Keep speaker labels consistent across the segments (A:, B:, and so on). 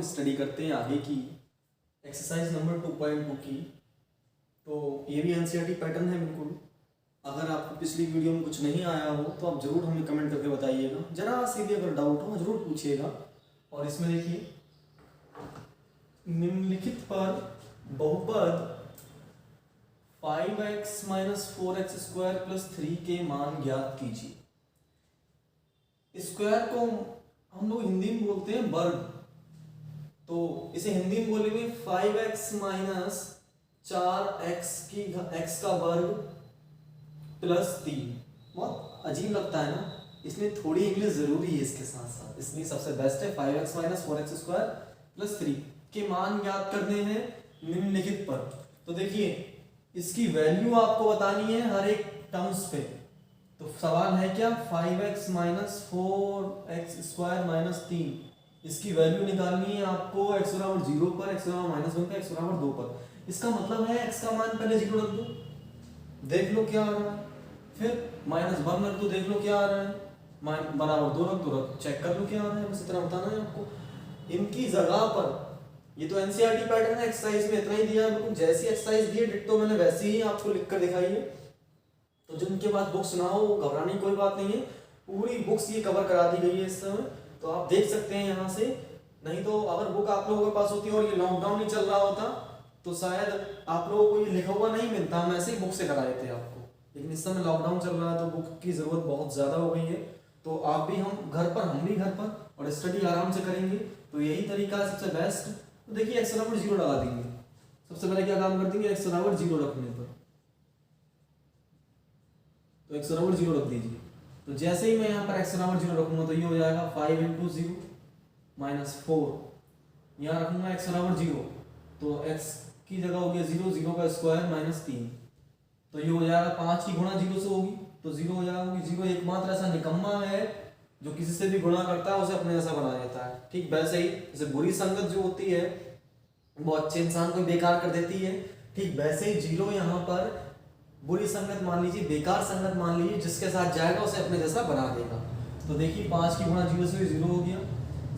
A: Study करते हैं आगे की एक्सरसाइज नंबर 2.2 की। तो ये भी एनसीईआरटी पैटर्न है बिल्कुल। अगर आपको पिछली वीडियो में कुछ नहीं आया हो तो आप ज़रूर हमें कमेंट करके बताइएगा, जरा सी भी अगर डाउट हो ज़रूर पूछिएगा। और इसमें देखिए, निम्नलिखित पर बहुपद 5x - 4x स्क्वायर प्लस 3 के मान ज्ञात कीजिए। स्क्वायर को हम लोग हिंदी में बोलते हैं वर्ग, तो इसे हिंदी में बोलेंगे 5x - 4x की x का वर्ग प्लस 3। बहुत अजीब लगता है ना, इसलिए थोड़ी इंग्लिश जरूरी है इसके साथ साथ, इसलिए सबसे बेस्ट है 5x - 4x स्क्वायर प्लस 3 के मान ज्ञात करने हैं निम्नलिखित पर। तो देखिए, इसकी वैल्यू आपको बतानी है हर एक टर्म्स पे। तो सवाल है क्या, 5x - 4x स्क्वायर माइनस 3, इसकी वैल्यू निकालनी है आपको x बराबर 0 पर, x बराबर -1 पर, x बराबर 2 पर। इसका मतलब है x का मान पहले 0 रख दो, देख लो क्या आ रहा है, फिर -1 रख दो, देख लो क्या आ रहा है, बराबर 2 रख दो, चेक कर लो क्या आ रहा है। बस इतना बताना है आपको। इनकी जगह पर, ये तो एनसीईआरटी पैटर्न है, एक्सरसाइज में इतना ही दिया है, बिल्कुल जैसी एक्सरसाइज दी है डिट्टो मैंने वैसे ही आपको लिख कर दिखाई है। तो जिनके पास बुक्स ना हो वो घबराने की कोई बात नहीं है, पूरी बुक्स ये कवर करा दी गई है इस समय, तो आप देख सकते हैं यहाँ से। नहीं तो अगर बुक आप लोगों के पास होती और ये लॉकडाउन नहीं चल रहा होता तो शायद आप लोगों को ये लिखा हुआ नहीं मिलता, हम ऐसे ही बुक से कराए थे आपको। लेकिन इस समय लॉकडाउन चल रहा है तो बुक की ज़रूरत बहुत ज़्यादा हो गई है। तो आप भी, हम घर पर, हम भी घर पर, और स्टडी आराम से करेंगे, तो यही तरीका है सबसे बेस्ट। तो देखिए, x बराबर 0 लगा देंगे। सबसे पहले क्या काम कर देंगे, x बराबर 0 रखने पर, तो x बराबर 0 रख दीजिए। तो जैसे ही मैं यहाँ पर x बराबर 0 रखूंगा तो ये हो जाएगा 5 × 0 - 4। यहाँ रखूंगा x बराबर 0, तो x की जगह हो गया 0, 0 का स्क्वायर -3, तो ये हो जाएगा 5 की गुणा 0 से होगी तो 0 हो जाएगा। 0 एकमात्र ऐसा निकम्मा है जो किसी से भी गुणा करता है उसे अपने जैसा बना देता है। ठीक वैसे ही जैसे बुरी संगत जो होती है वो अच्छे इंसान को बेकार कर देती है, ठीक वैसे ही 0 यहाँ पर बुरी संगत मान लीजिए, बेकार संगत मान लीजिए, जिसके साथ जाएगा उसे अपने जैसा बना देगा। तो देखिए, 5 की गुणा 0 से 0 हो गया,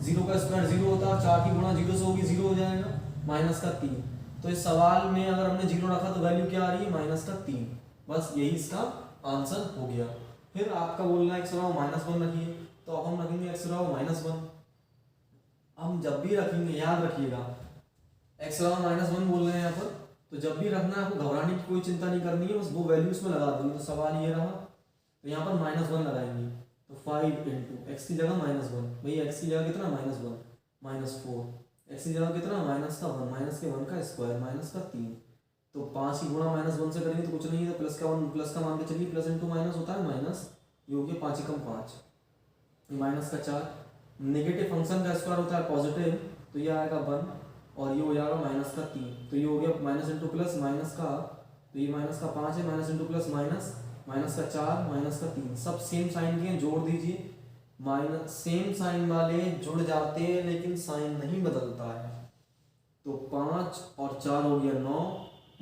A: 0 का स्क्वायर 0 होता है, 4 की गुणा 0 से होगी 0 हो जाएगा, -3। तो इस सवाल में अगर हमने 0 रखा तो वैल्यू क्या आ रही है, -3। बस यही इसका आंसर हो गया। फिर आपका बोलना है x बराबर -1 रखिए, तो अब हम रखेंगे x बराबर -1। हम जब भी रखेंगे, याद रखिएगा, x बराबर -1 बोल रहे हैं यहाँ पर, तो जब भी रखना है आपको घबराने की कोई चिंता नहीं करनी है, बस वो वैल्यू इसमें लगा देंगे। तो सवाल ये रहा, तो यहाँ पर -1 लगाएंगे, तो 5 × x की जगह -1, भैया x की जगह कितना, -1 - 4, x की जगह कितना, -1, माइनस के 1 का स्क्वायर, -3। तो 5 की गुणा -1 से करेंगे तो कुछ नहीं है, तो प्लस का 1 प्लस का मान के चलिए, प्लस इंटू माइनस होता है माइनस, ये हो गया 5 × 5, माइनस का 4। नेगेटिव फंक्शन का स्क्वायर होता है पॉजिटिव, तो ये आएगा 1, और ये हो जाएगा -3, तो ये हो गया माइनस इंटू प्लस माइनस का, तो ये -5 है, माइनस इंटू प्लस माइनस, -4 -3, सब सेम साइन के जोड़ दीजिए। माइनस सेम साइन वाले जुड़ जाते हैं लेकिन साइन नहीं बदलता है। तो 5 और 4 हो गया 9,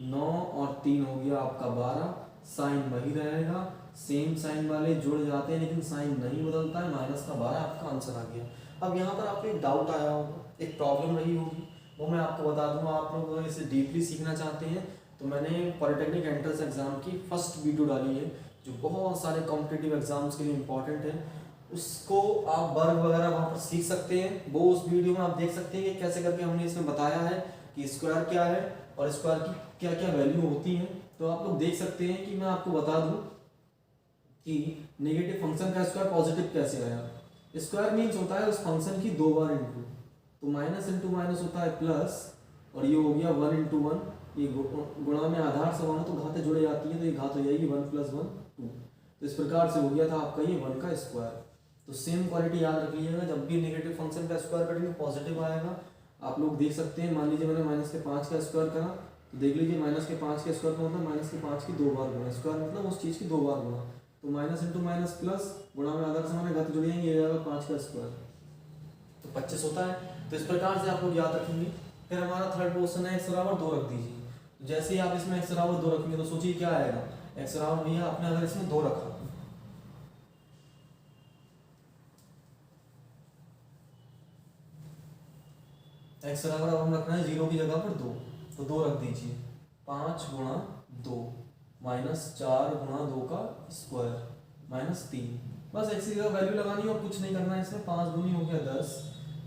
A: 9 और 3 हो गया आपका 12, साइन वही रहेगा। सेम साइन वाले जुड़ जाते हैं लेकिन साइन नहीं बदलता है, -12 आपका आंसर आ गया। अब यहाँ पर आपको एक डाउट आया होगा, एक प्रॉब्लम रही होगी, वो मैं आपको बता दूंगा। आप लोग अगर इसे डीपली सीखना चाहते हैं तो मैंने पॉलिटेक्निक एंट्रेंस एग्जाम की फर्स्ट वीडियो डाली है जो बहुत सारे कॉम्पिटिटिव एग्जाम्स के लिए इंपॉर्टेंट है, उसको आप वर्ग वगैरह वहाँ पर सीख सकते हैं। वो उस वीडियो में आप देख सकते हैं कि कैसे करके हमने इसमें बताया है कि स्क्वायर क्या है और स्क्वायर की क्या क्या वैल्यू होती है। तो आप लोग देख सकते हैं कि मैं आपको बता दूं कि नेगेटिव फंक्शन का स्क्वायर पॉजिटिव कैसे आया। स्क्वायर मीन्स होता है उस फंक्शन की 2 बार इंटू, तो माइनस इंटू माइनस होता है प्लस, और ये हो गया 1 × 1, ये गुणा में आधार समान हो तो घातें जुड़ जाती हैं, तो ये घात हो जाएगी 1 + 1 2। तो इस प्रकार से हो गया था आपका ये 1 का स्क्वायर। तो सेम क्वालिटी याद रख लीजिएगा, जब भी नेगेटिव फंक्शन का स्क्वायर करेंगे पॉजिटिव आएगा। आप लोग देख सकते हैं, मान लीजिए मैंने -5 का स्क्वायर करा, तो देख लीजिए -5 का स्क्वायर का मतलब -5 की 2 बार गुणा, स्क्वायर मतलब उस चीज़ की 2 बार गुणा, तो माइनस इंटू माइनस प्लस, गुणा में आधार समान है, घात जुड़ जाएंगे, ये जाएगा 5 का स्क्वायर, तो 25 होता है। तो इस प्रकार से आप लोग याद रखेंगे। फिर हमारा थर्ड क्वेश्चन है x बराबर 2 रख दीजिए। जैसे ही आप इसमें x बराबर 2 रखेंगे तो सोचिए क्या आएगा, x बराबर भैया आपने अगर इसमें 2 रखा, एक्स बराबर अब हम रखना है 0 की जगह पर 2, तो 2 रख दीजिए। 5 गुणा 2 माइनस 4 गुणा 2 का स्क्वायर माइनस 3। बस एक्स की जगह वैल्यू लगानी है और कुछ नहीं करना है इसमें। 5 दूनी हो गया 10,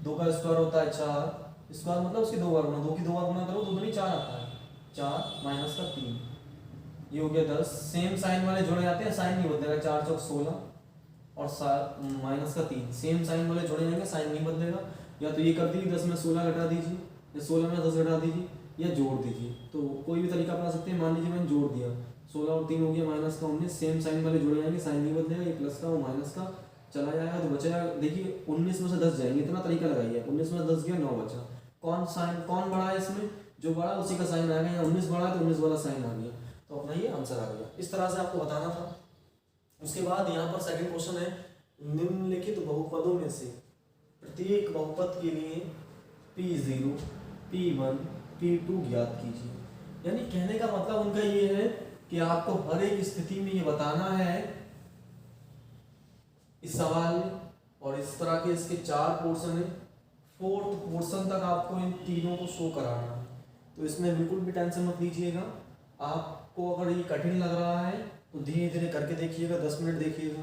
A: 2 का स्क्वायर होता है 4, स्क्वायर मतलब उसकी 2 बार गुणा, 2 की 2 बार गुणा करो 2 दूनी 4 आता है, 4 माइनस का 3, ये हो गया 10। सेम साइन वाले जोड़े जाते हैं, साइन नहीं बदलेगा, 4 चौक 16 और माइनस का 3, सेम साइन वाले जोड़े जाएंगे, साइन नहीं बदलेगा। या तो ये कर दीजिए 10 में 16 घटा दीजिए, या 16 में 10 घटा दीजिए, या जोड़ दीजिए, तो कोई भी तरीका अपना सकते हैं। मान लीजिए मैंने जोड़ दिया, 16 और 3 हो गया माइनस का 19, सेम साइन वाले जोड़े जाएंगे, साइन नहीं बदलेगा, ये प्लस का वो माइनस का चला जाएगा, तो बचेगा देखिए 19 में से 10 जाएंगे, इतना तरीका लगाइए। 19 में 10 गया 9 बचा। कौन बड़ा है इसमें, जो बड़ा उसी का साइन आ गया, 19 बड़ा है तो 19 वाला साइन आ गया, तो अपना ये आंसर आ गया। इस तरह से आपको बताना था। उसके बाद यहाँ पर सेकंड क्वेश्चन है, निम्नलिखित बहुपदों में से प्रत्येक बहुपद के लिए P0, P1, P2 ज्ञात कीजिए। यानी कहने का मतलब उनका ये है कि आपको हर एक स्थिति में ये बताना है इस सवाल में, और इस तरह के इसके 4 पोर्शन है, 4th पोर्शन तक आपको इन तीनों को शो कराना है। तो इसमें बिल्कुल भी टेंशन मत लीजिएगा। आपको अगर ये कठिन लग रहा है तो धीरे धीरे करके देखिएगा, 10 मिनट देखिएगा,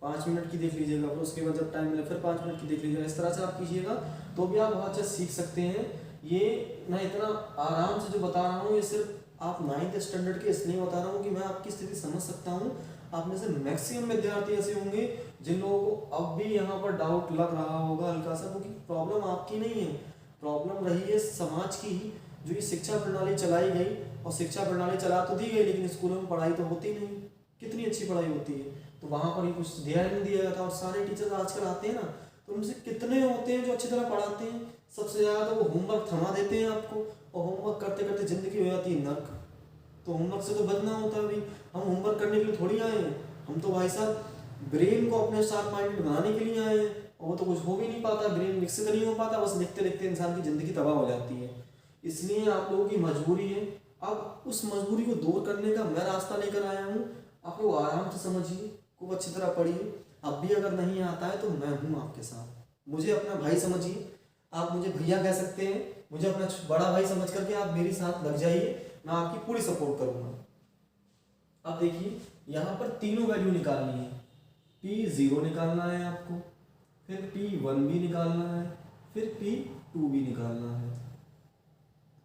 A: 5 मिनट की देख लीजिएगा, फिर उसके बाद जब टाइम मिले फिर 5 मिनट की देख लीजिएगा। इस तरह से आप कीजिएगा तो भी आप बहुत अच्छा सीख सकते हैं। ये मैं इतना आराम से जो बता रहा हूँ, ये सिर्फ आप 9th स्टैंडर्ड के इसलिए बता रहा हूँ कि मैं आपकी स्थिति समझ सकता हूँ। आप में से मैक्सिमम विद्यार्थी ऐसे होंगे जिन लोगों को अब भी यहाँ पर डाउट लग रहा होगा हल्का सा, क्योंकि प्रॉब्लम आपकी नहीं है, प्रॉब्लम रही है समाज की ही। जो ये शिक्षा प्रणाली चलाई गई, और शिक्षा प्रणाली चला तो दी गई, लेकिन स्कूलों में पढ़ाई तो होती नहीं। कितनी अच्छी पढ़ाई होती है, तो वहाँ पर ही कुछ ध्यान नहीं दिया जाता। और सारे टीचर्स आजकल आते हैं ना, तो उनसे कितने होते हैं जो अच्छी तरह पढ़ाते हैं, सबसे ज़्यादा तो वो होमवर्क थमा देते हैं आपको, और होमवर्क करते करते ज़िंदगी हो जाती है नर्क। तो होमवर्क से तो बचना होता है भाई, हम होमवर्क करने के लिए थोड़ी आए हैं, हम तो भाई साहब ब्रेन को अपने साथ माइंड बनाने के लिए आए हैं, और वो तो कुछ हो भी नहीं पाता, ब्रेन विकसित नहीं हो पाता, बस लिखते लिखते इंसान की ज़िंदगी तबाह हो जाती है। इसलिए आप लोगों की मजबूरी है, अब उस मजबूरी को दूर करने का मैं रास्ता लेकर आया हूँ। आप लोग आराम से समझिए, खूब अच्छी तरह पढ़िए। अब भी अगर नहीं आता है तो मैं हूँ आपके साथ, मुझे अपना भाई समझिए, आप मुझे भैया कह सकते हैं, मुझे अपना बड़ा भाई समझ करके आप मेरे साथ लग जाइए, मैं आपकी पूरी सपोर्ट करूँगा। अब देखिए यहाँ पर तीनों वैल्यू निकालनी है, P0 निकालना है आपको, फिर P1 भी निकालना है, फिर P2 भी निकालना है।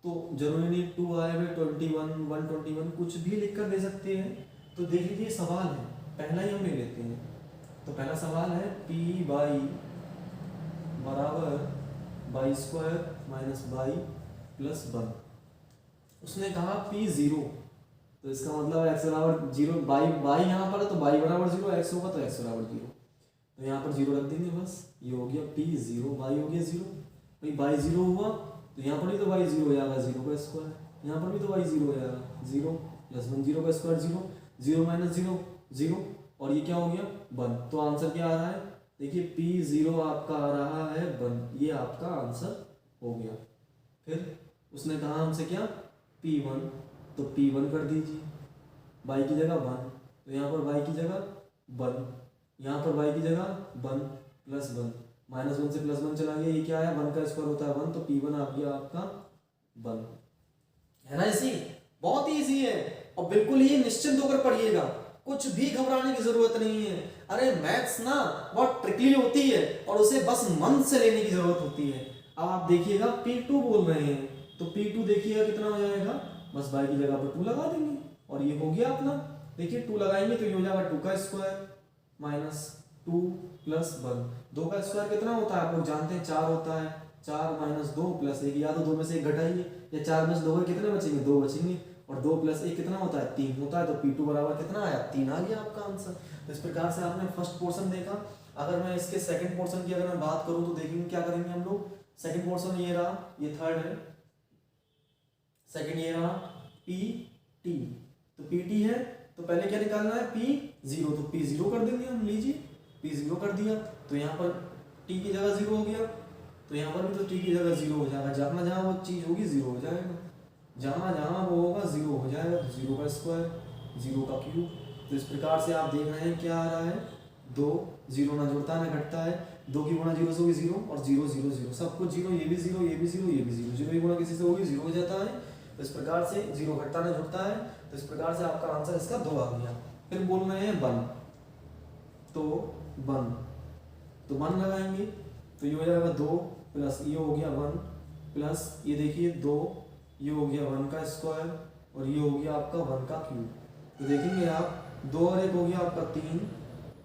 A: तो जरूरी नहीं 2 आए हुए 21, 121 कुछ भी लिखकर दे सकते हैं। तो देख लीजिए सवाल है, पहला ही हम ले लेते हैं। तो पहला सवाल है P बाई बराबर by square minus by plus 1। उसने कहा P0, तो इसका मतलब एक्स बराबर 0, बाई यहाँ पर है तो बाई बराबर 0, एक्स होगा तो एक्स बराबर 0, तो यहाँ पर 0 रख देंगे बस। ये हो गया P0, बाई हो गया 0, भाई बाई 0 हुआ तो यहाँ पर भी तो बाई 0 हो जाएगा, 0 का स्क्वायर, यहाँ पर भी तो बाई 0 हो जाएगा, 0 प्लस 1, 0 का स्क्वायर 0, 0 माइनस 0 0, और ये क्या हो गया 1। तो आंसर क्या आ रहा है, देखिए P0 आपका आ रहा है 1, ये आपका आंसर हो गया। फिर उसने कहा हमसे क्या P1, तो P1 कर दीजिए, बाई की जगह 1, तो यहाँ पर बाई की जगह 1, यहाँ पर बाई की जगह 1 प्लस 1, माइनस 1 से प्लस 1 चला गया, ये क्या आया 1 का स्क्वायर होता है 1, तो P1 आ गया आपका 1। है ना इसी, बहुत ही ईजी है, और बिल्कुल ही निश्चिंत होकर पढ़िएगा, कुछ भी घबराने की जरूरत नहीं है। अरे मैथ्स ना बहुत ट्रिकली होती है, और उसे बस मन से लेने की जरूरत होती है। अब आप देखिएगा P2 बोल रहे हैं, तो P2 देखिएगा कितना हो जाएगा, बस बाई की जगह पर 2 लगा देंगे, और ये हो गया अपना। देखिए 2 लगाएंगे तो ये हो जाएगा 2 का स्क्वायर माइनस 2 प्लस 1, 2 का स्क्वायर कितना होता है आप लोग जानते हैं 4 होता है, 4 माइनस 2 प्लस 1, या तो 2 में से 1 घटाइए, या 4 में से 2 कितने बचेंगे 2 बचेंगे, और 2 प्लस 1 कितना होता है 3 होता है, तो P2 बराबर कितना आया 3 आ गया आपका आंसर। तो इस प्रकार से आपने फर्स्ट पोर्शन देखा। अगर मैं इसके सेकंड पोर्शन की अगर मैं बात करूं तो देखेंगे क्या करेंगे हम लोग। सेकंड पोर्शन ये रहा, ये थर्ड है, सेकंड ये रहा PT, तो PT है तो पहले क्या निकालना है P0, तो P0 कर देंगे हम, लीजिए P0 कर दिया, तो यहाँ पर T की जगह 0 हो गया, तो यहाँ पर भी तो T की जगह 0 हो जाएगा, जहाँ जहाँ वो चीज़ होगी 0 हो जाएगा, जहाँ जहाँ वो होगा 0 हो जाएगा, तो 0 का स्क्वायर 0 का क्यूब। तो इस प्रकार से आप देख रहे हैं क्या आ रहा है, 2 0 ना जुड़ता है ना घटता है, दो की गुणा जीरो से होगी जीरो, और जीरो जीरो जीरो सब कुछ जीरो, ये भी जीरो, ये भी जीरो, ये भी जीरो, जीरो की गुणा किसी से होगी जीरो हो जाता है। तो इस प्रकार से जीरो घटता नहीं जुड़ता है, तो इस प्रकार से आपका आंसर इसका 2 आ गया। फिर बोल रहे हैं वन, तो वन, तो वन लगाएंगे तो ये हो जाएगा 2 प्लस ये हो गया 1 प्लस ये देखिए 2, ये हो गया 1 का स्क्वायर, और ये हो गया आपका 1 का क्यूब। तो देखेंगे आप 2 और 1 हो गया आपका 3,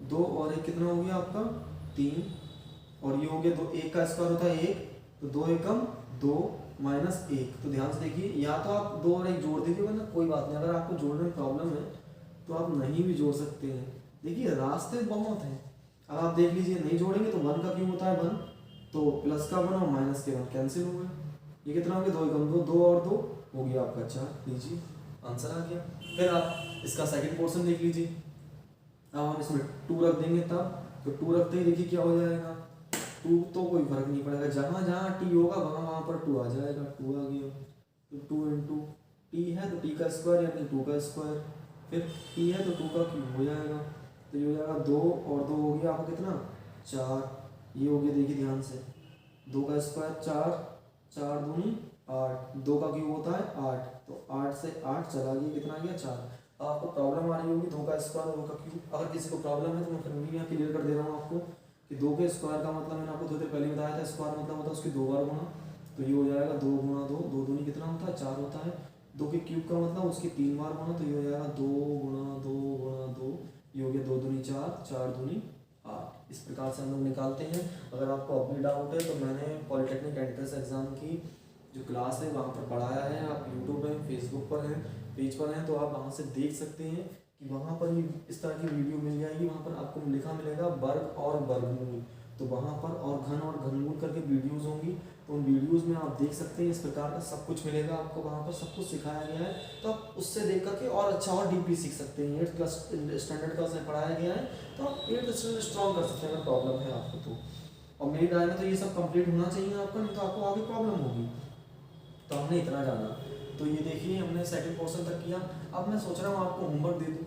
A: 2 और 1 कितना हो गया आपका 3, और ये हो गया 2, 1 का स्क्वायर होता है 1, तो 2 एकम 2 माइनस 1। तो ध्यान से देखिए, या तो आप 2 और 1 जोड़ दीजिए, वरना कोई बात नहीं, अगर आपको जोड़ने में प्रॉब्लम है तो आप नहीं भी जोड़ सकते हैं। देखिए रास्ते बहुत हैं। अब आप देख लीजिए, नहीं जोड़ेंगे तो 1 का क्यूब होता है 1, तो प्लस का 1 और माइनस के 1 कैंसिल हो गए। ये कितना हो गया 2 एकम 2, 2 और 2 हो गया आपका 4। लीजिए आंसर आ गया। फिर आप इसका सेकंड पोर्शन देख लीजिए। अब हम इसमें 2 रख देंगे तब, तो 2 रखते ही देखिए क्या हो जाएगा, 2 तो कोई फर्क नहीं पड़ेगा, जहाँ जहाँ टी होगा वहाँ वहाँ पर 2 आ जाएगा, 2 आ गया। तो 2 इंटू टी है तो टी का स्क्वायर यानी 2 का स्क्वायर, फिर टी है तो 2 का क्यूब हो जाएगा। तो ये हो जाएगा 2 और 2 हो गया आपका कितना 4, ये हो गया देखिए ध्यान से 2 का स्क्वायर 4, 4 दूनी 8, 2 का क्यूब होता है 8, तो 8 से 8 चला गया, कितना आ गया 4। आपको प्रॉब्लम आ रही होगी 2 का स्क्वायर और 2 का क्यूब, अगर किसी को प्रॉब्लम है तो मैं फिर भी यहाँ क्लियर कर दे रहा हूँ आपको कि 2 के स्क्वायर का मतलब मैंने आपको थोड़ी देर पहले बताया था, स्क्वायर मतलब होता है उसकी 2 बार गुणा, तो ये हो जाएगा 2 गुणा 2, 2 दूनी कितना होता है 4 होता है। 2 के क्यूब का मतलब उसकी 3 बार गुणा, तो ये हो जाएगा 2 गुणा 2 गुणा 2, ये हो गया 2 दूनी 4, 4 दूनी 8। इस प्रकार से हम लोग निकालते हैं। अगर आपको अभी डाउट है तो मैंने पॉलिटेक्निक एंट्रेंस एग्जाम की जो क्लास है वहाँ पर पढ़ाया है, आप यूट्यूब पर फेसबुक पर हैं, पेज पर हैं, तो आप वहाँ से देख सकते हैं कि वहाँ पर ही इस तरह की वीडियो मिल जाएगी। वहाँ पर आपको लिखा मिलेगा वर्ग और वर्गमूल, तो वहाँ पर और घन और घनमूल करके वीडियोज़ होंगी, तो उन वीडियोज़ में आप देख सकते हैं। इस प्रकार का सब कुछ मिलेगा आपको, वहाँ पर सब कुछ सिखाया गया है, तो आप उससे देख करके और अच्छा और डीपली सीख सकते हैं। 8th क्लास स्टैंडर्ड का उसमें पढ़ाया गया है, तो आप 8th स्टैंडर्ड स्ट्रॉन्ग कर सकते हैं अगर प्रॉब्लम है आपको तो। और मेरी राय में तो ये सब कंप्लीट होना चाहिए आपका, नहीं तो आपको आगे प्रॉब्लम होगी। तो हमने इतना जाना, तो ये देखिए हमने सेकंड पोर्शन तक किया। अब मैं सोच रहा हूँ आपको होमवर्क दे दूँ,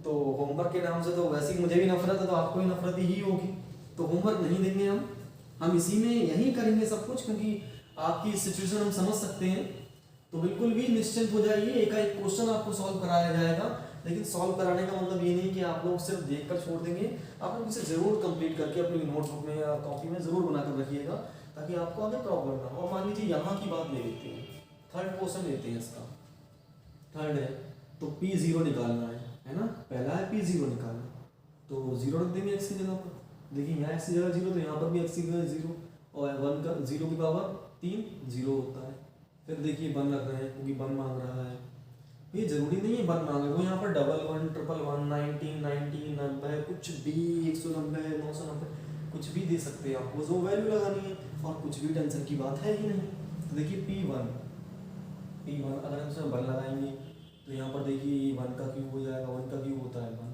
A: तो होमवर्क के नाम से तो वैसे ही मुझे भी नफरत है, तो आपको भी नफरत ही होगी, तो होमवर्क नहीं देंगे हम इसी में यही करेंगे सब कुछ, क्योंकि आपकी सिचुएशन हम समझ सकते हैं। तो बिल्कुल भी निश्चिंत हो जाइए, एक क्वेश्चन आपको सॉल्व कराया जाएगा, लेकिन सॉल्व कराने का मतलब ये नहीं कि आप लोग सिर्फ देख कर छोड़ देंगे। आप लोग इसे जरूर कंप्लीट करके अपनी नोटबुक में या कॉपी में जरूर बनाकर रखिएगा, ताकि आपको आगे प्रॉब्लम ना हो। और मान लीजिए यहाँ की बात ले लेते हैं, थर्ड क्वेश्चन लेते हैं, इसका थर्ड है, तो P0 निकालना है ना, पहला है P0 निकालना, तो 0 रख देंगे x की जगह पर। देखिए यहाँ x की जगह 0, तो यहाँ पर भी x की जगह 0, और 1 का 0 की पावर 3 0 होता है। फिर देखिए 1 रख रहे हैं क्योंकि 1 मांग रहा है, ये जरूरी नहीं है 1 मांगे, वो यहाँ पर 1 1 1 1 1 90 90 90 कुछ भी 190 990 कुछ भी दे सकते हैं, आपको जो वैल्यू लगानी है, और कुछ भी टेंशन की बात है ही नहीं। तो देखिए P1 अगर हम इसमें 1 लगाएंगे तो यहाँ पर देखिए 1 का क्यूब हो जाएगा, 1 का क्यूब होता है 1।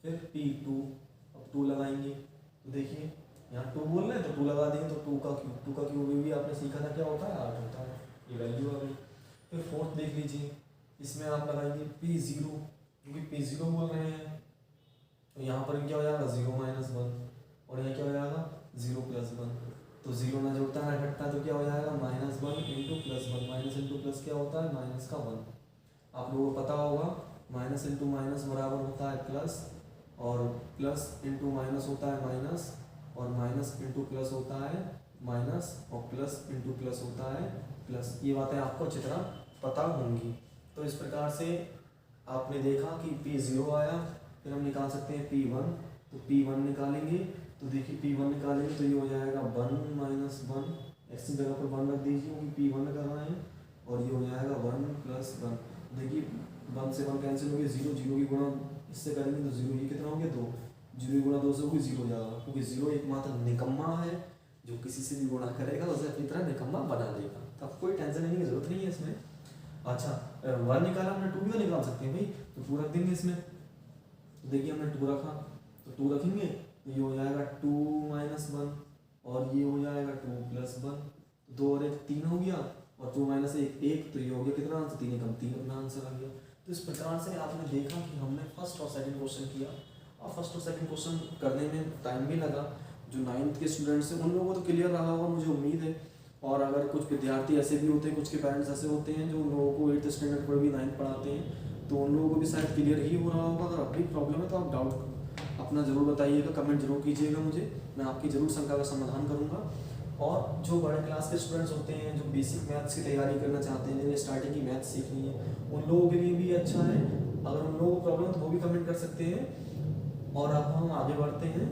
A: फिर P2, अब 2 लगाएंगे तो देखिए यहाँ 2 बोल रहे हैं तो 2 लगा देंगे, तो 2 का क्यूब भी आपने सीखा था क्या होता है 8 होता है, ये वैल्यू आ गई। फिर फोर्थ देख लीजिए, इसमें आप लगाएंगे P0, क्योंकि P0 बोल रहे हैं, तो यहाँ पर क्या हो जाएगा 0 माइनस 1, और यहाँ क्या हो जाएगा 0 प्लस 1, तो 0 ना जुड़ता है ना घटता, तो क्या हो जाएगा -1 into plus 1, minus into plus क्या होता है माइनस का 1। आप लोगों को पता होगा माइनस इंटू माइनस बराबर होता है प्लस, और प्लस इंटू माइनस होता है माइनस, और माइनस इंटू प्लस होता है माइनस, और प्लस इंटू प्लस होता है प्लस। ये बातें आपको अच्छी तरह पता होंगी। तो इस प्रकार से आपने देखा कि P0 आया, फिर हम निकाल सकते हैं P1, तो P1 निकालेंगे, तो देखिए P1 निकालेंगे तो ये हो जाएगा 1 माइनस 1, x की जगह पर 1 रख दीजिए क्योंकि P1 कर रहे हैं, और ये हो जाएगा 1 प्लस 1। देखिए 1 से 1 कैंसिल हो गया, 0 0 की गुणा इससे करेंगे तो 0, ये कितना हो गया 2, 0 की गुणा 2 से कोई 0 हो जाएगा, क्योंकि 0 एकमात्र निकम्मा है जो किसी से भी गुणा करेगा उसे अपनी तरह निकम्मा बना देगा। तब कोई टेंशन लेने की जरूरत नहीं है इसमें। अच्छा 1 निकाला हमने, 2 भी निकाल सकते हैं भाई, तो 2 रख देंगे इसमें। तो देखिए हमने 2 रखा, तो 2 रखेंगे तो ये हो जाएगा 2 माइनस 1, और ये हो जाएगा 2 प्लस 1, 2 और 1 3 हो गया, और 2 माइनस 1 1, तो ये हो गया कितना आंसर 3 कम 3 अपना आंसर आ गया। तो इस प्रकार से आपने देखा कि हमने फर्स्ट और सेकंड क्वेश्चन किया, और फर्स्ट और सेकंड क्वेश्चन करने में टाइम भी लगा, जो 9th के स्टूडेंट्स हैं उन लोगों को तो क्लियर रहा होगा मुझे उम्मीद है। और अगर कुछ विद्यार्थी ऐसे भी होते हैं, कुछ के पेरेंट्स ऐसे होते हैं जो उन लोगों को 8th स्टैंडर्ड पर भी 9th पढ़ाते हैं, तो उन लोगों को भी शायद क्लियर ही हो रहा होगा। अगर अपनी प्रॉब्लम है तो आप डाउट अपना ज़रूर बताइएगा, कमेंट जरूर कीजिएगा मुझे, मैं आपकी ज़रूर शंका का समाधान करूँगा। और जो बड़े क्लास के स्टूडेंट्स होते हैं, जो बेसिक मैथ्स की तैयारी करना चाहते हैं, जिन्हें स्टार्टिंग की मैथ्स सीखनी है, उन लोगों के लिए भी अच्छा है। अगर उन लोगों को प्रॉब्लम तो वो भी कमेंट कर सकते हैं। और अब हम आगे बढ़ते हैं।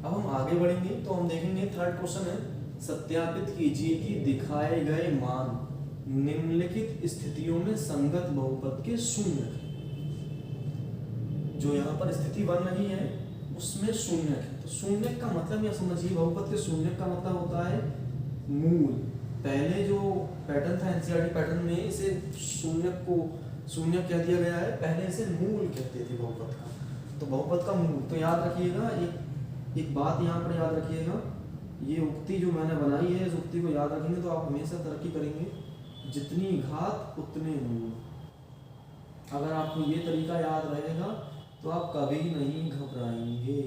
A: अब हम आगे बढ़ेंगे तो हम देखेंगे थर्ड क्वेश्चन है, सत्यापित कीजिए कि दिखाए गए मान निम्नलिखित स्थितियों में संगत बहुपद के शून्य हैं। जो यहाँ पर स्थिति बन रही है उसमें शून्य है। तो शून्य का मतलब यह समझिए, बहुपद के शून्य का मतलब होता है मूल। पहले जो पैटर्न था एनसीईआरटी पैटर्न में, इसे शून्य को शून्य कह दिया गया है, पहले इसे मूल कहते थे बहुपद का। तो बहुपद का मूल, तो याद रखिएगा एक बात यहाँ पर याद रखिएगा, ये उक्ति जो मैंने बनाई है, इस उक्ति को याद रखेंगे तो आप हमेशा तरक्की करेंगे। जितनी घात उतने मूल। अगर आपको ये तरीका याद रहेगा तो आप कभी नहीं घबराएंगे।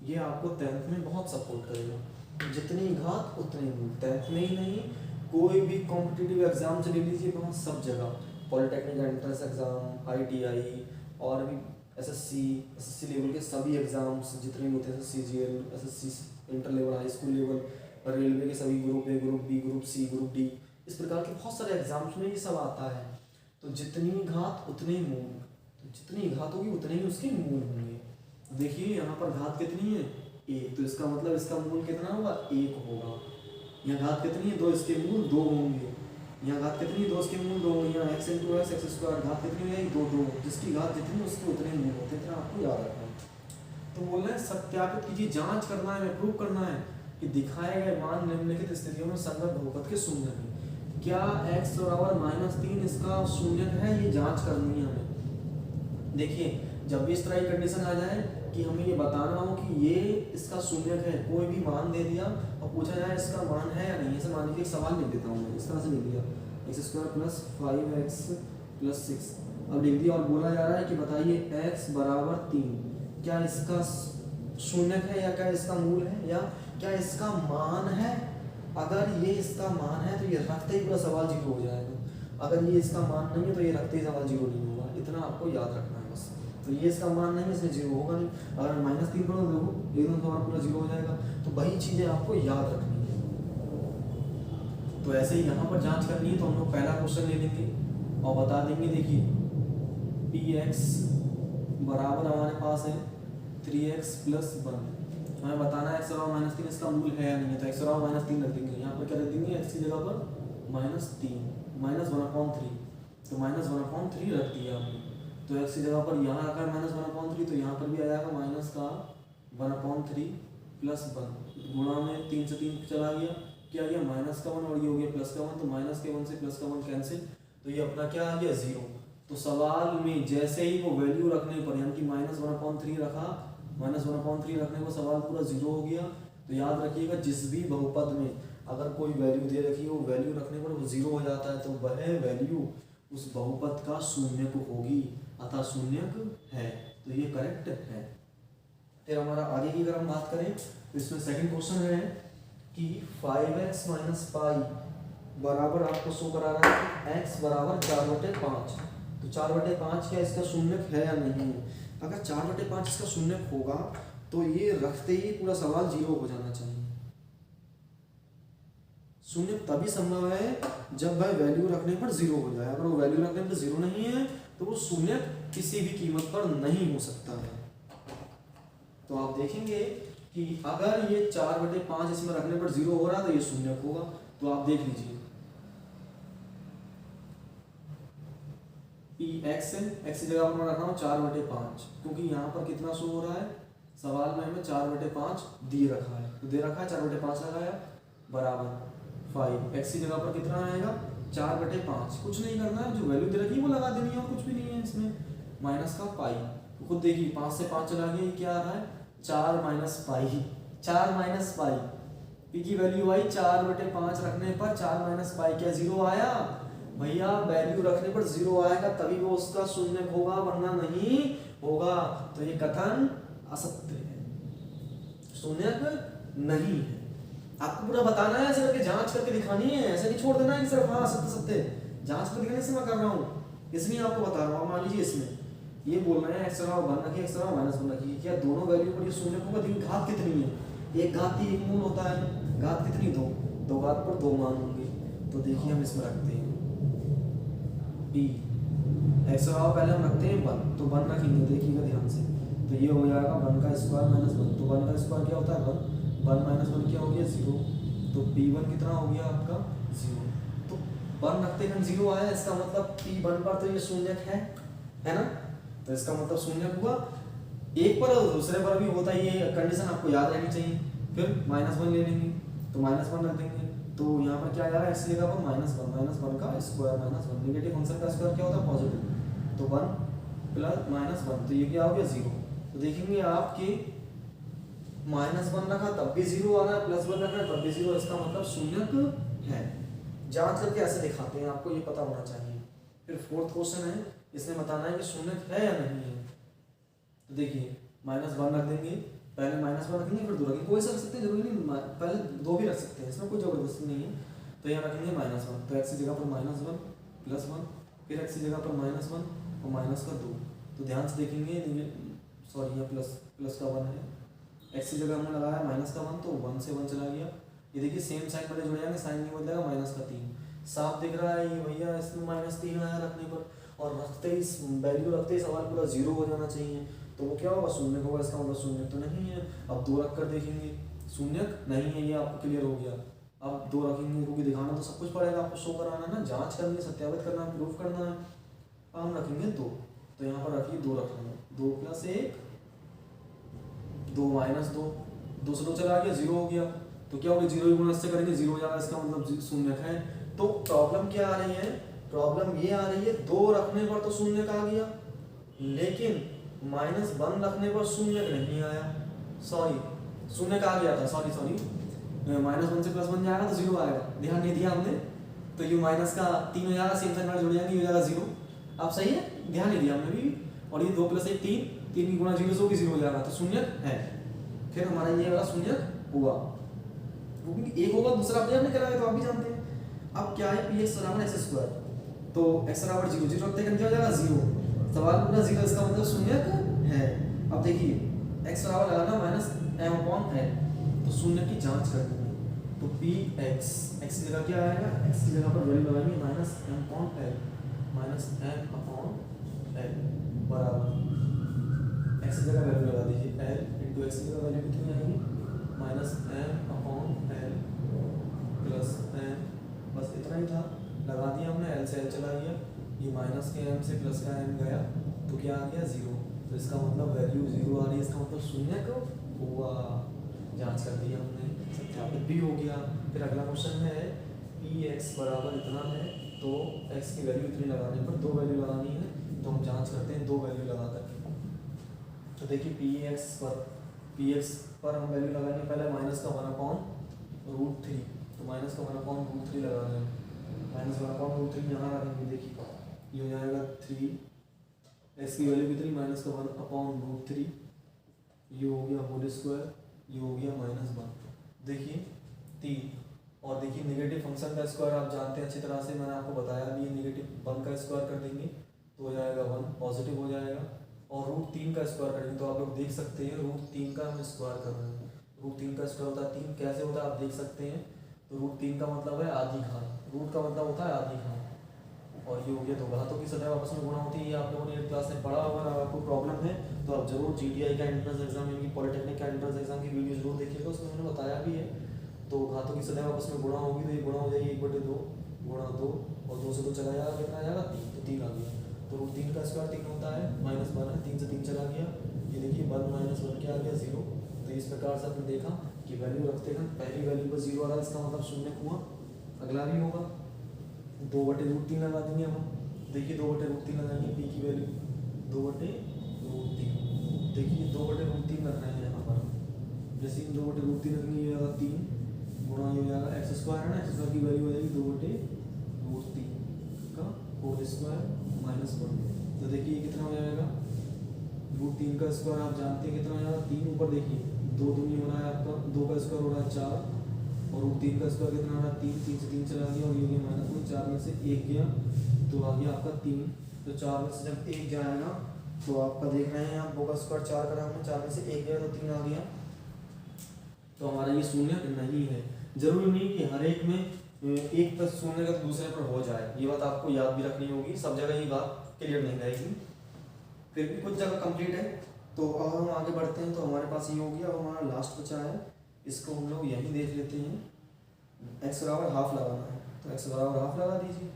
A: ये आपको 10th में बहुत सपोर्ट करेगा। जितनी घात उतने मूल, 10th में ही नहीं, कोई भी कॉम्पिटिटिव एग्जाम से ले लीजिए, वहाँ सब जगह, पॉलिटेक्निक एंट्रेंस एग्जाम, ITI और भी SSC लेवल के सभी एग्जाम्स जितने भी होते हैं, CGL, SSC inter level, high school level, railway के सभी group A, group B, group C, group D, इस प्रकार के बहुत सारे एग्जाम्स में ये सब आता है। तो जितनी घात उतने मूल, तो जितनी घात होगी उतने ही उसके मूल होंगे। देखिए यहाँ पर घात कितनी है, 1, तो इसका मतलब इसका मूल कितना होगा, 1 होगा। यहाँ घात कितनी है, 2, इसके मूल 2 होंगे। यहाँ घात कितनी है, 2, इसके मूल 2 होंगे। यहाँ x × x, x², घात कितनी है, 2, जिसकी घात जितनी उसके उतने मूल होते हैं। इतना आपको याद रखना है। तो बोल रहे हैं सत्यापित कीजिए, जांच करना है, प्रूव करना है कि दिखाए गए मान निम्नलिखित स्थितियों में संगत बहुपद के शून्य हैं। क्या x = -3 इसका शून्य है, ये जांच करनी है हमें। देखिए जब भी इस तरह की कंडीशन आ जाए कि हमें ये बताना हो कि ये इसका शून्य है, कोई भी मान दे दिया और पूछा जाए इसका मान है या नहीं। ऐसे मान लीजिए एक सवाल लिख देता हूँ मैं, इस तरह से लिख दिया x² + 5x + 6, अब लिख दिया और बोला जा रहा है कि बताइए x = 3, क्या इसका शून्य है या क्या इसका मूल है या क्या इसका मान है। अगर ये इसका मान है तो ये रखते ही पूरा सवाल 0 हो जाएगा। अगर ये इसका मान नहीं है तो ये रखते ही सवाल 0 नहीं होगा। इतना आपको याद रखना है बस। तो ये इसका मान नहीं है, इसमें 0 होगा नहीं। अगर -3 करो देखो एकदम सवाल पूरा 0 हो जाएगा। तो वही चीज़ें आपको याद रखनी है। तो ऐसे ही यहाँ पर जांच करनी है तो हम लोग पहला क्वेश्चन ले लेंगे और बता देंगे। देखिए px बराबर हमारे पास है 3x + 1। हमें बताना है x = -3 इसका मूल है या नहीं है। तो x = -3 रख देंगे। यहाँ पर क्या रख देंगे, x की जगह पर -3, -1/3, तो -1/3 रख दिया हमने। तो x की जगह पर यहाँ रखा है -1/3, तो यहाँ पर भी आ जाएगा -1/3 + 1 गुणा में 3 से 3 चला गया, क्या आ गया -1 और ये हो गया +1, तो -1 से +1 कैंसिल, तो ये अपना क्या आ गया 0। तो सवाल में जैसे ही वो वैल्यू रखने पर यानी कि -1/3 रखा, -1/3 रखने पर सवाल पूरा 0 हो गया। तो याद रखिएगा जिस भी बहुपद में अगर कोई वैल्यू दे रखी है वो वैल्यू रखने पर वो 0 हो जाता है, तो वह वैल्यू उस बहुपद का शून्यक होगी, अतः शून्यक है। तो ये करेक्ट है। फिर हमारा आगे की अगर हम बात करें तो इसमें सेकंड क्वेश्चन है कि 5x - पाई बराबर आपको शो करा रहा है x = 4/5। तो 4/5 क्या इसका शून्यक है या नहीं है। अगर 4/5 इसका शून्यक होगा तो ये रखते ही पूरा सवाल 0 हो जाना चाहिए। शून्य तभी संभव है जब वह वैल्यू रखने पर 0 हो जाए। अगर वो वैल्यू रखने पर 0 नहीं है तो वो शून्य किसी भी कीमत पर नहीं हो सकता है। तो आप देखेंगे कि अगर ये 4/5 इसमें रखने पर 0 हो रहा है तो ये शून्य होगा। तो आप देख लीजिए x की जगह पर मैं रख रहा हूँ 4/5, क्योंकि यहाँ पर कितना शो हो रहा है सवाल में हमें 4/5 दे रखा है। तो दे रखा है 4/5 लगाया बराबर 5, x की जगह पर कितना आएगा 4/5। कुछ नहीं करना है, जो वैल्यू दे रखी है वो लगा देनी है और कुछ भी नहीं है इसमें। माइनस का पाई, तो खुद देखिए 5 से 5 चला गया, ये क्या आ रहा है 4 - पाई, 4 - पाई। पी की वैल्यू आई 4/5 रखने पर 4 माइनस पाई क्या 0 आया भैया। वैल्यू रखने पर 0 आएगा तभी वो उसका शून्य होगा वरना नहीं होगा। तो ये कथन असत्य है, शून्यक नहीं है। आपको पूरा बताना है, ऐसे करके जांच करके दिखानी है, ऐसे नहीं छोड़ देना है कि सिर्फ हाँ सत्य सत्य। जांच करके दिखाने से मैं कर रहा हूँ, इसलिए आपको बता रहा हूँ। मान लीजिए इसमें ये बोल रहे हैं एक्स बराबर 1 रखिए, एक्स बराबर -1 रखिए, क्या दोनों वैल्यू पर ये शून्य होगा। देखिए घात कितनी है, एक घात ही एक मूल होता है, घात कितनी 2, 2 घात पर 2 मान होंगे। तो देखिए हम इसमें रखते हैं p एक्स बराबर पहले हम रखते हैं 1, तो 1 रखेंगे, देखिएगा ध्यान से। तो ये हो जाएगा 1 का स्क्वायर माइनस 1, तो 1 का स्क्वायर क्या होता है 1, 1 माइनस 1 क्या हो गया 0, तो p1 कितना हो गया आपका 0। तो 1 रखते हैं 0 आया, इसका मतलब p1 पर तो ये शून्यक है ना, तो इसका मतलब शून्यक हुआ। एक पर और दूसरे पर भी होता है, ये कंडीशन आपको याद रहनी चाहिए। फिर -1 ले लेंगे, तो -1 रख देंगे, तो यहाँ पर क्या आ जाएगा x की जगह पर -1 का स्क्वायर -1, नेगेटिव फंक्शन का स्क्वायर क्या होता है पॉजिटिव, तो 1 प्लस -1, तो ये क्या हो गया 0। तो देखेंगे आपके -1 रखा तब भी 0 आ रहा है, +1 रखा है तब भी 0, इसका मतलब शून्यक है। जांच करके ऐसे दिखाते हैं, आपको ये पता होना चाहिए। फिर 4th क्वेश्चन है, इसमें बताना है कि शून्यक है या नहीं है। तो देखिए -1 रख देंगे, पहले -1 रखेंगे फिर 2 रखेंगे, कोई सा रख सकते हैं, जरूरी नहीं पहले 2 भी रख सकते हैं, इसमें कोई जबरदस्ती नहीं है। तो यहाँ रखेंगे -1, तो x की जगह पर -1 +1, फिर x की जगह पर -1 और माइनस का 2। तो ध्यान से देखेंगे, सॉरी यहाँ प्लस का 1 है, x की जगह हमने लगाया -1, तो 1 से 1 चला गया। ये देखिए सेम साइन वाले जुड़ जाएंगे, साइन नहीं बदलेगा, -3 साफ दिख रहा है ये भैया, इसमें -3 आया रखने पर, और रखते ही वैल्यू रखते ही सवाल पूरा 0 हो जाना चाहिए, तो वो क्या होगा शून्य होगा, इसका मतलब शून्य तो नहीं है। अब 2 रख कर देखेंगे, शून्यक नहीं है, ये आपको क्लियर हो गया। अब 2 रखेंगे, क्योंकि दिखाना तो सब कुछ पड़ेगा, आपको शो कराना ना, जांच करनी है, सत्यापित करना है, प्रूफ करना है। अब हम रखेंगे 2, तो यहाँ पर रखिए 2 रख लेंगे, 2 + 1 2 - 2, 2 से 2 चला गया 0 हो गया, तो क्या होगा 0 गुणा से करेंगे 0 हो जाएगा, इसका मतलब शून्यक है। तो प्रॉब्लम क्या आ रही है, प्रॉब्लम ये आ रही है 2 रखने पर तो शून्यक आ गया, लेकिन -1 रखने पर शून्यक नहीं आया, सॉरी शून्यक आ गया था, सॉरी -1 से +1 जाएगा तो 0 आएगा, ध्यान नहीं दिया हमने, तो ये माइनस का 3 हो जाएगा, सेम साइन जुड़ जाएंगे, हो जाएगा 0। अब सही है, ध्यान नहीं दिया हमने भी। और ये 2 + 1 3, 3 की गुणा 0 से होगी 0 हो जाएगा, तो शून्यक है। फिर हमारा ये वाला शून्यक हुआ, वो भी एक होगा, दूसरा अपने आपने कराया तो आप भी जानते हैं। अब क्या है px = x², तो x = 0, 0 रखते हैं क्या हो जाएगा 0, सवाल पूरा 0, इसका मतलब शून्यक है। अब देखिए x बराबर लगाना -m/n, तो शून्य की जांच करनी है, तो px x की जगह क्या आएगा, x की जगह पर वैल्यू लगाएंगे -m/l, बराबर x की जगह वैल्यू लगा दीजिए l × x की जगह वैल्यू कितनी आएगी -m/l + m, बस इतना ही था, लगा दिया हमने, l से l चला गया, ये माइनस के m से प्लस का m गया, तो क्या आ गया 0, तो इसका मतलब वैल्यू 0 आ रही है, इसका मतलब शून्यक हुआ। जांच कर दी हमने, सत्यापित भी हो गया। फिर अगला क्वेश्चन में है px बराबर इतना है, तो x की वैल्यू इतनी लगाने पर 2 वैल्यू लगानी है, तो हम जांच करते हैं 2 वैल्यू लगा करके। तो देखिए px पर हम वैल्यू लगाएंगे, पहले -1/√3, तो -1/√3 लगा रहे हैं, -1/√3 यहाँ रखेंगे, देखिए ये हो जाएगा 3, x की वैल्यू कितनी -1/√3, ये हो गया होल स्क्वायर, ये हो गया -1, देखिए 3। और देखिए नेगेटिव फंक्शन का स्क्वायर आप जानते हैं अच्छी तरह से, मैंने आपको बताया भी, नेगेटिव 1 का स्क्वायर कर देंगे तो हो जाएगा 1, पॉजिटिव हो जाएगा, और √3 का स्क्वायर करेंगे तो आप लोग देख सकते हैं √3 का हम स्क्वायर कर रहे हैं, √3 का स्क्वायर होता है 3, कैसे होता है आप देख सकते हैं, तो √3 का मतलब है आधी घात, रूट का मतलब होता है आधी घात, और ये हो गया 2 घातों की सदैव आपस में गुणा होती है, ये आप लोगों ने 8th क्लास में पढ़ा होगा। अगर आपको प्रॉब्लम है तो आप जरूर GTI का एंट्रेंस एग्जाम यानी पॉलिटेक्निक का एंट्रेंस एग्जाम की वीडियो जरूर देखिएगा, उसमें मैंने बताया भी है। तो घातों की सदैव आपस में गुणा होगी, तो ये गुणा हो जाएगी 1/2 गुणा 2, और 2 से 2 चला जाएगा, कितना आ जाएगा 3, तो 3 आ गया, तो √3 का स्क्वायर 3 होता है, -1 है, 3 से 3 चला गया, ये देखिए 1 - 1 क्या आ गया 0। तो इस प्रकार से आपने देखा कि वैल्यू रखते हैं, पहली वैल्यू पर 0 आ रहा है, इसका मतलब शून्य हुआ। अगला भी होगा, 2/√3 लगा देंगे हम, देखिए 2/√3 लगाएंगे, p की वैल्यू 2/√3, देखिए 2/√3 रख रहे हैं यहाँ पर, जैसे 2/√3 रखेंगे, ये होगा 3 गुणा ये हो जाएगा एक्स स्क्वायर है ना, एक्स स्क्वायर की वैल्यू हो जाएगी 2/√3 का होल स्क्वायर माइनस 1। तो देखिए कितना हो जाएगा, √3 का स्क्वायर आप जानते हैं कितना हो जाएगा 3, ऊपर देखिए 2 दूनी हो रहा है आपका, 2 का स्क्वायर हो रहा है 4 और √3 का स्क्वायर कितना हो रहा है 3, 3 से 3 चला गया और ये हो गया -1, 4 में से 1 गया तो आ गया आपका 3। तो 4 में से जब 1 जाएगा तो आपका देख रहे हैं आप 2 का स्क्वायर 4 करा हमने, 4 में से 1 गया तो 3 आ गया। तो हमारा ये शून्य नहीं है। जरूरी नहीं कि हर एक में एक पर शून्य का तो दूसरे पर हो जाए, ये बात आपको याद भी रखनी होगी, सब जगह ये बात क्लियर नहीं रहेगी, फिर भी कुछ जगह कंप्लीट है। तो अब हम आगे बढ़ते हैं। तो हमारे पास ये हो गया, अब हमारा लास्ट बचा है, इसको हम लोग यहीं देख लेते हैं। x बराबर हाफ लगाना है तो x बराबर हाफ लगा दीजिए,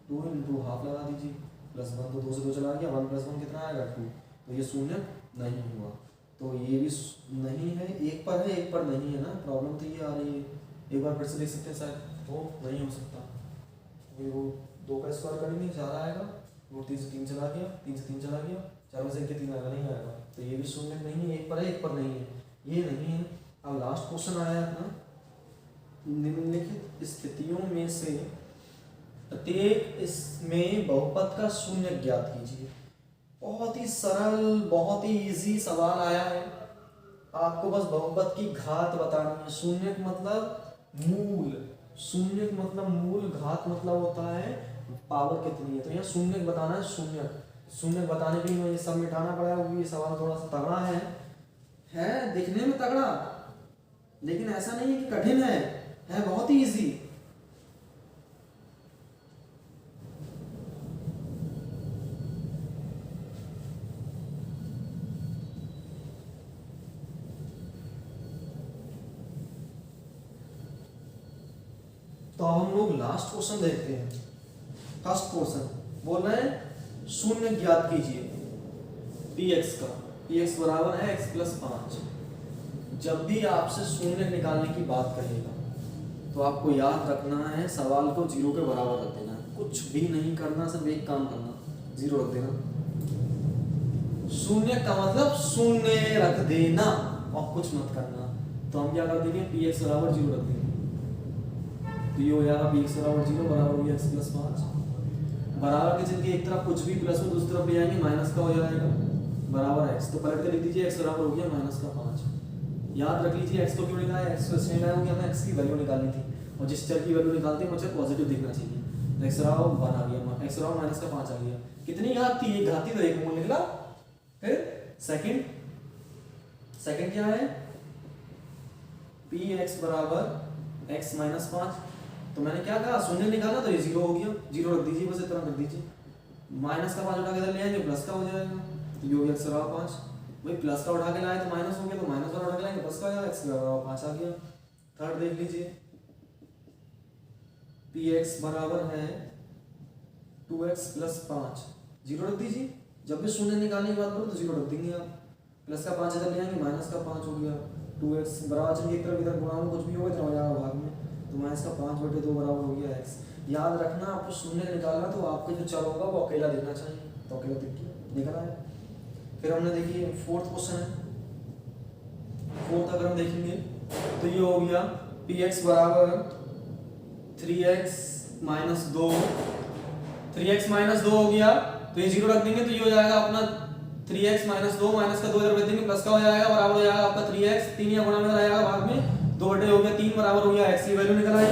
A: 2 × हाफ लगा दीजिए, +1 तो 2 से 2 चला गया, 1 + 1 कितना आएगा 2। तो ये शून्य नहीं हुआ, तो ये भी नहीं है, एक पर है एक पर नहीं है ना, प्रॉब्लम तो ये आ रही है। एक बार फिर से देख सकते हैं, शायद वो नहीं हो सकता, वो 2 का स्क्वायर करेंगे 4 आएगा, वो 3 से 3 चला गया, 3 से 3 चला गया, 4 में से 3 आएगा, नहीं आएगा। तो ये भी शून्य नहीं है, एक पर है एक पर नहीं है, ये नहीं है। अब लास्ट क्वेश्चन आया अपना, निम्नलिखित स्थितियों में से प्रत्येक इसमें बहुपद का शून्य ज्ञात कीजिए। बहुत ही सरल, बहुत ही इजी सवाल आया है, आपको बस बहुपद की घात बतानी है। शून्य मतलब मूल, शून्य मतलब मूल, घात मतलब होता है पावर कितनी है। तो यहाँ शून्य बताना है, शून्य बताने के लिए मुझे सब मिटाना पड़ा, क्योंकि ये सवाल थोड़ा सा तगड़ा है दिखने में तगड़ा, लेकिन ऐसा नहीं है कि कठिन है बहुत ही इजी। तो अब हम लोग लास्ट क्वेश्चन देखते हैं। फर्स्ट क्वेश्चन बोल रहे हैं शून्य ज्ञात कीजिए px का, px बराबर है x + 5। जब भी आपसे शून्य निकालने की बात कहेगा तो आपको याद रखना है सवाल को 0 के बराबर रख देना है, कुछ भी नहीं करना, सिर्फ एक काम करना, 0 रख देना। शून्य का मतलब शून्य रख देना और कुछ मत करना। तो हम क्या कर देंगे, px बराबर 0 रख देंगे, तो ये हो जाएगा px बराबर 0 बराबर हो गया x + 5। बराबर के चिन्ह की एक तरफ कुछ भी प्लस में दूसरी तरफ ले आएंगे, माइनस का हो जाएगा बराबर x। तो पलट के लिख दीजिए x बराबर हो गया -5। याद रख लीजिए x को क्यों लिखा है, x को इसलिए लिखा है क्योंकि हमें x की वैल्यू निकालनी थी, और जिस चर की वैल्यू निकालते हैं मुझे पॉजिटिव दिखना चाहिए। तो x बराबर 1 आ गया, x बराबर -5 आ गया। कितनी घात थी, एक घात थी तो एक मूल निकला। फिर सेकंड क्या है, px बराबर x - 5। तो मैंने क्या कहा, शून्य निकाला तो ये 0 हो गया, 0 रख दीजिए, बस इतना रख दीजिए। माइनस का 5 उठा के इधर ले आएंगे, प्लस का हो जाएगा, तो ये हो गया x बराबर 5। भाई प्लस का उठा के लाए तो माइनस हो गया, तो माइनस वाला उठा के लाएंगे, प्लस का हो जाएगा, x बराबर 5 आ गया। थर्ड देख लीजिए, px बराबर है 2x + 5, 0 रख दीजिए। जब भी शून्य निकालने की बात करो तो 0 रख देंगे आप, प्लस का 5 इधर ले आएंगे, माइनस का 5 हो गया, 2x बराबर चिन्ह एक तरफ इधर गुणा में कुछ भी होगा तो हो जाएगा भाग में, तो -5/2 बराबर हो गया x। याद रखना, आपको शून्य निकालना तो आपका जो चर होगा वो अकेला दिखना चाहिए, तो अकेला दिख गया, निकल आया। फिर हमने देखिए फोर्थ क्वेश्चन है, फोर्थ अगर हम देखेंगे तो ये हो गया px बराबर 3x - 2, 3x - 2 हो गया, तो ये 0 रख देंगे, तो ये हो जाएगा अपना 3x - 2, माइनस का 2 इधर रख देंगे, प्लस का हो जाएगा बराबर हो जाएगा आपका 3x, 3 या गुणा में रहेगा भाग में, 2 हो गया 3 बराबर हो गया x की वैल्यू निकल आई।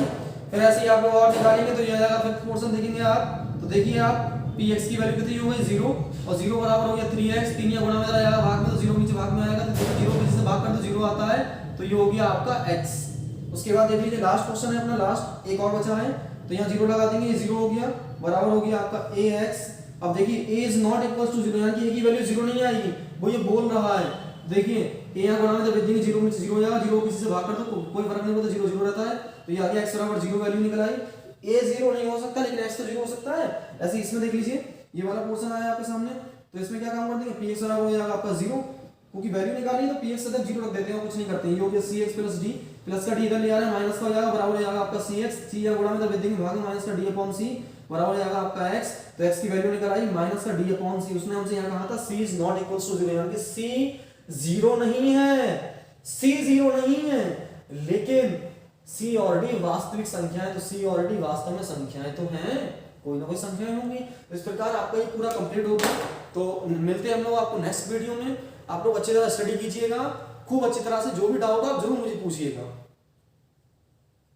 A: फिर ऐसे ही आप लोग और निकालेंगे तो ये आ जाएगा। फिफ्थ क्वेश्चन देखेंगे आप, तो देखिए आप px की वैल्यू कितनी हो गई 0, और 0 बराबर हो गया 3x, 3 या गुणा में रहेगा भाग में, तो 0 नीचे भाग में आएगा, तो 0 नीचे से भाग कर तो 0 आता है, तो ये हो गया आपका x। उसके बाद देख लीजिए लास्ट क्वेश्चन है अपना, लास्ट एक और बचा है, तो यहाँ 0 लगा देंगे, ये 0 हो गया, बराबर हो गया आपका ax। अब देखिए a is not equal to 0, यानी कि a की वैल्यू 0 नहीं आएगी, वो ये बोल रहा है। देखिए a यहाँ गुणा में जब देंगे 0 में 0 हो जाएगा, 0 किसी से भाग कर तो कोई फर्क नहीं पड़ता, 0 0 रहता है, तो ये आ गया x बराबर 0 वैल्यू निकल आई। a 0 नहीं हो सकता लेकिन x तो 0 हो सकता है। ऐसे इसमें देख लीजिए, ये वाला पोर्शन आया आपके सामने, तो इसमें क्या काम कर देंगे, px बराबर हो जाएगा आपका 0, क्योंकि वैल्यू निकाली है तो px से 0 रख देते हैं, कुछ नहीं करते हैं। ये हो गया cx + d, प्लस का d इधर ले आ रहे हैं, माइनस का हो जाएगा, बराबर हो जाएगा आपका cx, c या गुणा में जब देंगे भाग में माइनस का d/c, बराबर हो जाएगा आपका x। तो x की वैल्यू निकल आई माइनस का d/c। उसने हमसे यहाँ कहा था c is not equal to 0, यानी कि c 0 नहीं है, c 0 नहीं है। लेकिन सी और डी वास्तविक संख्या है, तो सी और डी वास्तव में संख्याएं तो हैं, कोई ना कोई संख्याएं होंगी। तो इस प्रकार आपका ये पूरा कंप्लीट हो गया। तो मिलते हैं हम लोग आपको नेक्स्ट वीडियो में। आप लोग अच्छी तरह स्टडी कीजिएगा, खूब अच्छी तरह से, जो भी डाउट आप जरूर मुझे पूछिएगा।